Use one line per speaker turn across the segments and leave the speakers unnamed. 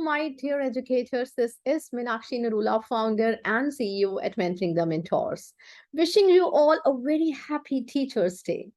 my dear educators. This is Meenakshi Narula, founder and CEO at Mentoring the Mentors. Wishing you all a very happy Teachers' Day.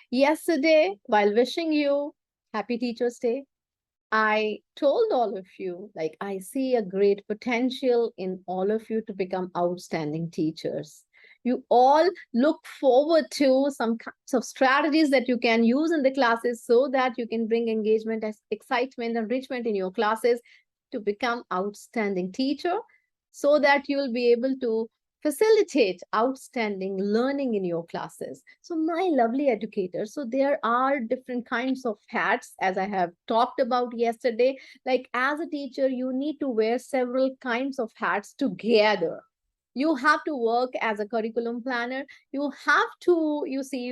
Yesterday, while wishing you happy Teachers' Day, I told all of you, like, I see a great potential in all of you to become outstanding teachers. You all look forward to some kinds of strategies that you can use in the classes so that you can bring engagement, excitement, enrichment in your classes to become outstanding teacher so that you will be able to facilitate outstanding learning in your classes. So my lovely educators, so there are different kinds of hats as I have talked about yesterday. Like as a teacher, you need to wear several kinds of hats together. You have to work as a curriculum planner. You have to,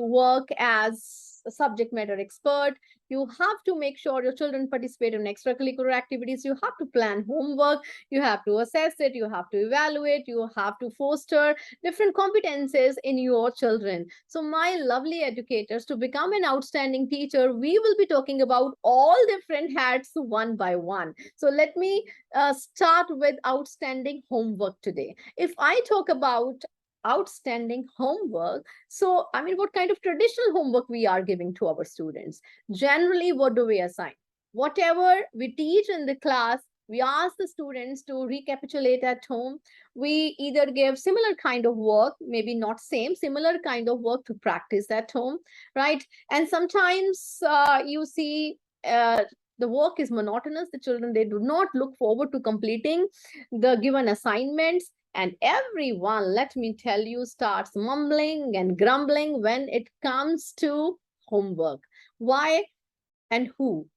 work as a subject matter expert. You have to make sure your children participate in extracurricular activities. You have to plan homework. You have to assess it. You have to evaluate. You have to foster different competences in your children. So, my lovely educators, to become an outstanding teacher, we will be talking about all different hats one by one. So, let me start with outstanding homework today. If I talk about outstanding homework, so I mean, what kind of traditional homework we are giving to our students? Generally, what do we assign? Whatever we teach in the class, we ask the students to recapitulate at home. We either give similar kind of work, maybe not same, similar kind of work to practice at home, right? And sometimes you see the work is monotonous. The children, they do not look forward to completing the given assignments. And everyone, let me tell you, starts mumbling and grumbling when it comes to homework. Why and who?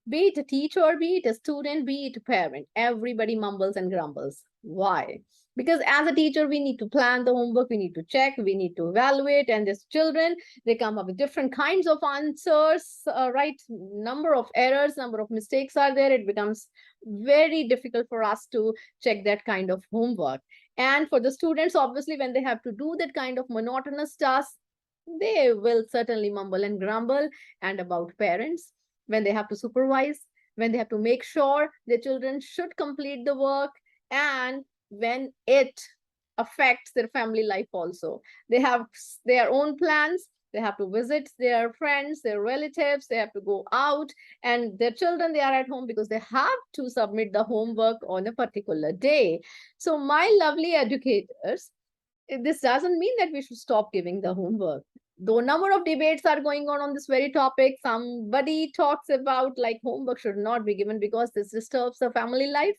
Be it a teacher, be it a student, be it a parent, everybody mumbles and grumbles. Why? Because as a teacher, we need to plan the homework, we need to check, we need to evaluate, and these children, they come up with different kinds of answers, right? Number of errors, number of mistakes are there. It becomes very difficult for us to check that kind of homework. And for the students, obviously, when they have to do that kind of monotonous tasks, they will certainly mumble and grumble. And about parents, when they have to supervise, when they have to make sure the children should complete the work, and when it affects their family life also. They have their own plans. They have to visit their friends, their relatives. They have to go out, and their children, they are at home because they have to submit the homework on a particular day. So, my lovely educators, this doesn't mean that we should stop giving the homework. Though number of debates are going on this very topic, somebody talks about like homework should not be given because this disturbs the family life.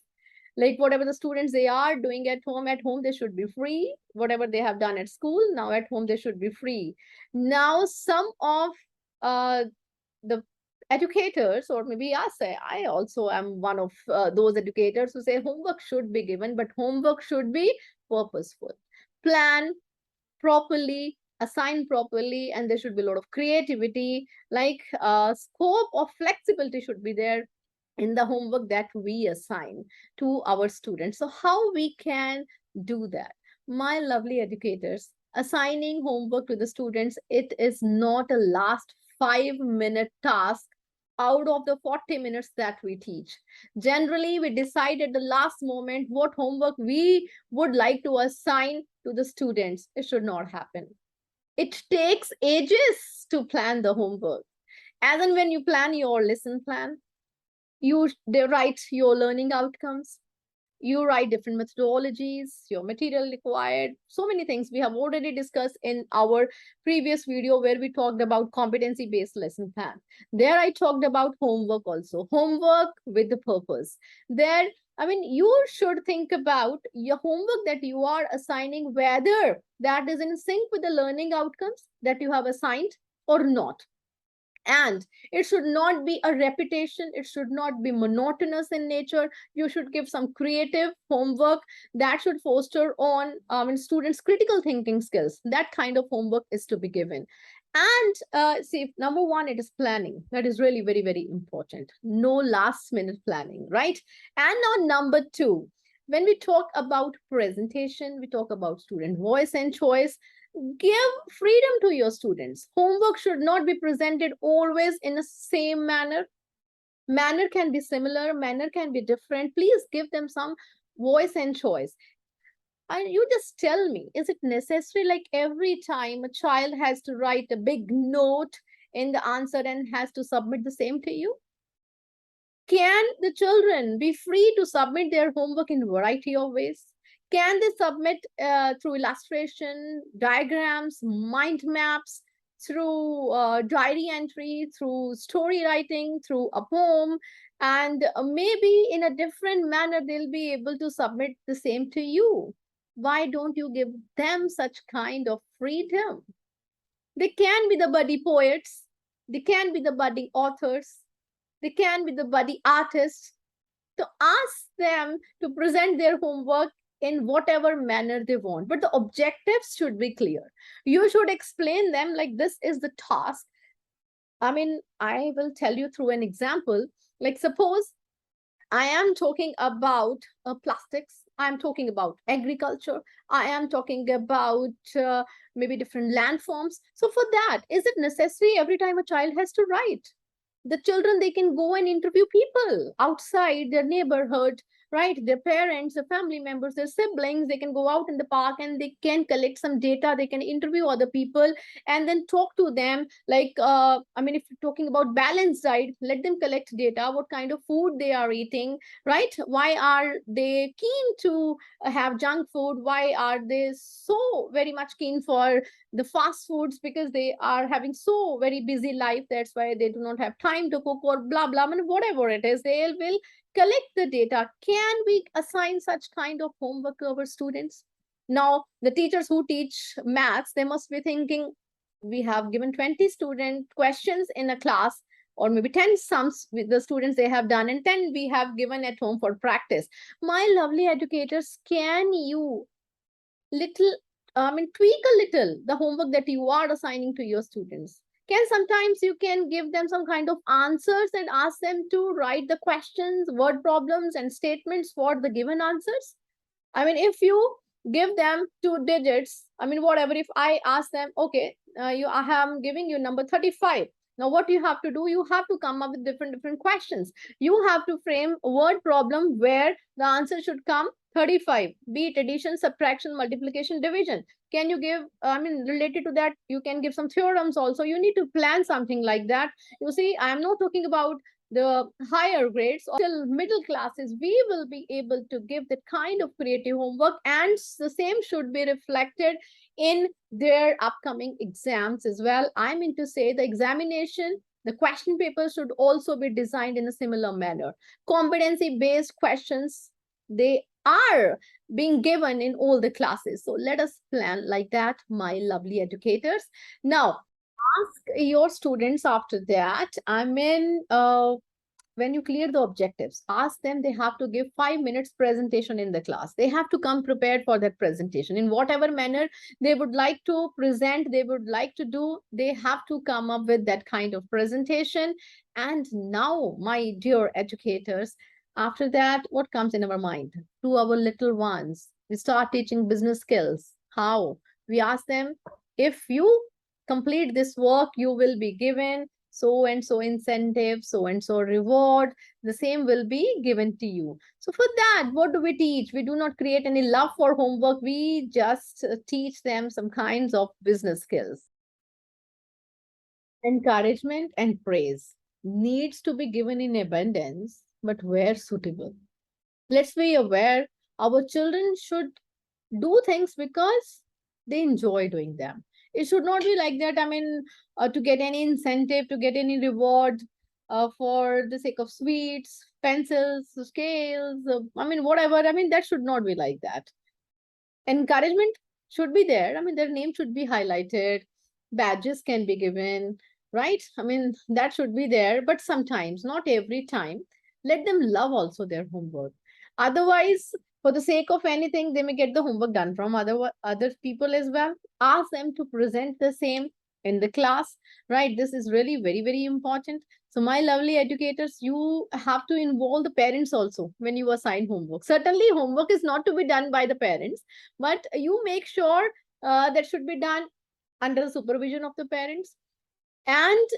Like whatever the students they are doing at home they should be free. Whatever they have done at school, now at home they should be free. Now some of the educators, or maybe I also am one of those educators who say homework should be given, but homework should be purposeful, plan properly, assign properly, and there should be a lot of creativity, like scope of flexibility should be there in the homework that we assign to our students. So how we can do that? My lovely educators, assigning homework to the students, it is not a last 5-minute task out of the 40 minutes that we teach. Generally, we decide at the last moment what homework we would like to assign to the students. It should not happen. It takes ages to plan the homework. As and when you plan your lesson plan, they write your learning outcomes, you write different methodologies, your material required, so many things we have already discussed in our previous video where we talked about competency based lesson plan. There I talked about homework also, homework with the purpose. There, I mean, you should think about your homework that you are assigning, whether that is in sync with the learning outcomes that you have assigned or not. And it should not be a repetition, it should not be monotonous in nature. You should give some creative homework that should foster on students critical thinking skills. That kind of homework is to be given. And see, number one, it is planning. That is really very, very important. No last minute planning, right? And now number two, when we talk about presentation, we talk about student voice and choice. Give freedom to your students. Homework should not be presented always in the same manner. Manner can be similar, manner can be different. Please give them some voice and choice. And you just tell me, is it necessary like every time a child has to write a big note in the answer and has to submit the same to you? Can the children be free to submit their homework in a variety of ways? Can they submit through illustration, diagrams, mind maps, through diary entry, through story writing, through a poem, and maybe in a different manner they'll be able to submit the same to you? Why don't you give them such kind of freedom? They can be the budding poets, they can be the budding authors, they can be the budding artists. To ask them to present their homework in whatever manner they want, but the objectives should be clear. You should explain them like this is the task. I mean, I will tell you through an example. Like, suppose I am talking about plastics, I am talking about agriculture, I am talking about maybe different landforms. So for that, is it necessary every time a child has to write? The children, they can go and interview people outside their neighborhood, right? Their parents, their family members, their siblings. They can go out in the park and they can collect some data, they can interview other people and then talk to them. Like I mean, if you're talking about balanced diet, let them collect data, what kind of food they are eating, right? Why are they keen to have junk food? Why are they so very much keen for the fast foods? Because they are having so very busy life, that's why they do not have time to cook or blah blah. I mean, whatever it is, they will collect the data. Can we assign such kind of homework to our students? Now the teachers who teach maths, they must be thinking, we have given 20 student questions in a class, or maybe 10 sums with the students they have done, and 10 we have given at home for practice. My lovely educators, can you little, I mean, tweak a little the homework that you are assigning to your students? Can sometimes you can give them some kind of answers and ask them to write the questions, word problems, and statements for the given answers? I mean, if you give them 2 digits, I mean, whatever, if I ask them, okay, I am giving you number 35. Now, what you have to do, you have to come up with different questions. You have to frame a word problem where the answer should come 35, be it addition, subtraction, multiplication, division. Can you give, I mean, related to that, you can give some theorems also. You need to plan something like that. You see, I am not talking about the higher grades or till middle classes. We will be able to give that kind of creative homework, and the same should be reflected in their upcoming exams as well. I mean to say, the examination, the question papers should also be designed in a similar manner. Competency based questions, they are being given in all the classes. So let us plan like that, my lovely educators. Now, ask your students after that. I mean, when you clear the objectives, ask them, they have to give 5 minutes presentation in the class. They have to come prepared for that presentation in whatever manner they would like to present, they would like to do. They have to come up with that kind of presentation. And now, my dear educators, after that, what comes in our mind? To our little ones, we start teaching business skills. How? We ask them, if you complete this work, you will be given so and so incentive, so and so reward. The same will be given to you. So for that, what do we teach? We do not create any love for homework. We just teach them some kinds of business skills. Encouragement and praise needs to be given in abundance, but where suitable. Let's be aware, our children should do things because they enjoy doing them. It should not be like that. I mean, to get any incentive, to get any reward for the sake of sweets, pencils, scales, I mean, whatever. I mean, that should not be like that. Encouragement should be there. I mean, their name should be highlighted, badges can be given, right? I mean, that should be there, but sometimes, not every time. Let them love also their homework. Otherwise, for the sake of anything, they may get the homework done from other people as well. Ask them to present the same in the class, right? This is really very, very important. So, my lovely educators, you have to involve the parents also when you assign homework. Certainly, homework is not to be done by the parents, but you make sure that should be done under the supervision of the parents. And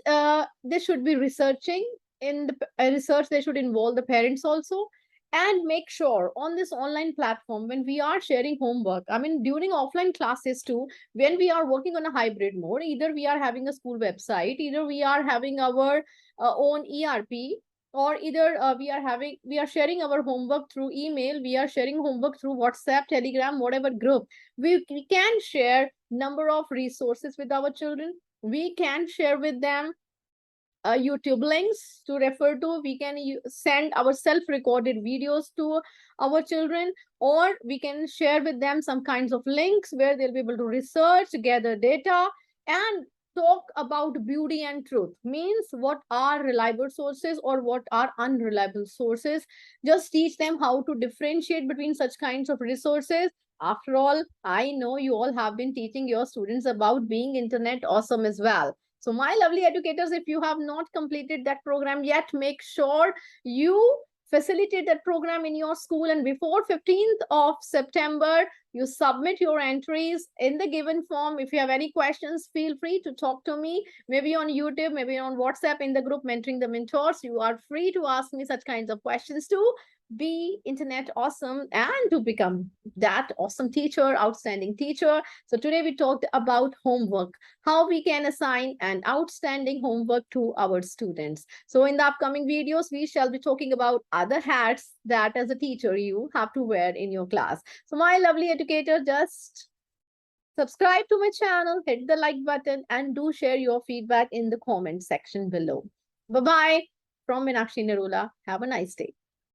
they should be researching in the research, they should involve the parents also. And make sure on this online platform, when we are sharing homework, I mean, during offline classes too, when we are working on a hybrid mode, either we are having a school website, either we are having our own ERP, or either we are sharing our homework through email, we are sharing homework through WhatsApp, Telegram, whatever group. We can share number of resources with our children. We can share with them YouTube links to refer to. We can send our self-recorded videos to our children, or we can share with them some kinds of links where they'll be able to research, gather data, and talk about beauty and truth. Means what are reliable sources or what are unreliable sources. Just teach them how to differentiate between such kinds of resources. After all, I know you all have been teaching your students about being internet awesome as well. So, my lovely educators, if you have not completed that program yet, make sure you facilitate that program in your school, and before 15th of September, you submit your entries in the given form. If you have any questions, feel free to talk to me, maybe on YouTube, maybe on WhatsApp in the group Mentoring the Mentors. You are free to ask me such kinds of questions to be internet awesome and to become that awesome teacher, outstanding teacher. So today we talked about homework, how we can assign an outstanding homework to our students. So in the upcoming videos, we shall be talking about other hats that as a teacher you have to wear in your class. So my lovely educator, just subscribe to my channel, hit the like button, and do share your feedback in the comment section below. Bye-bye from Meenakshi Narula. Have a nice day.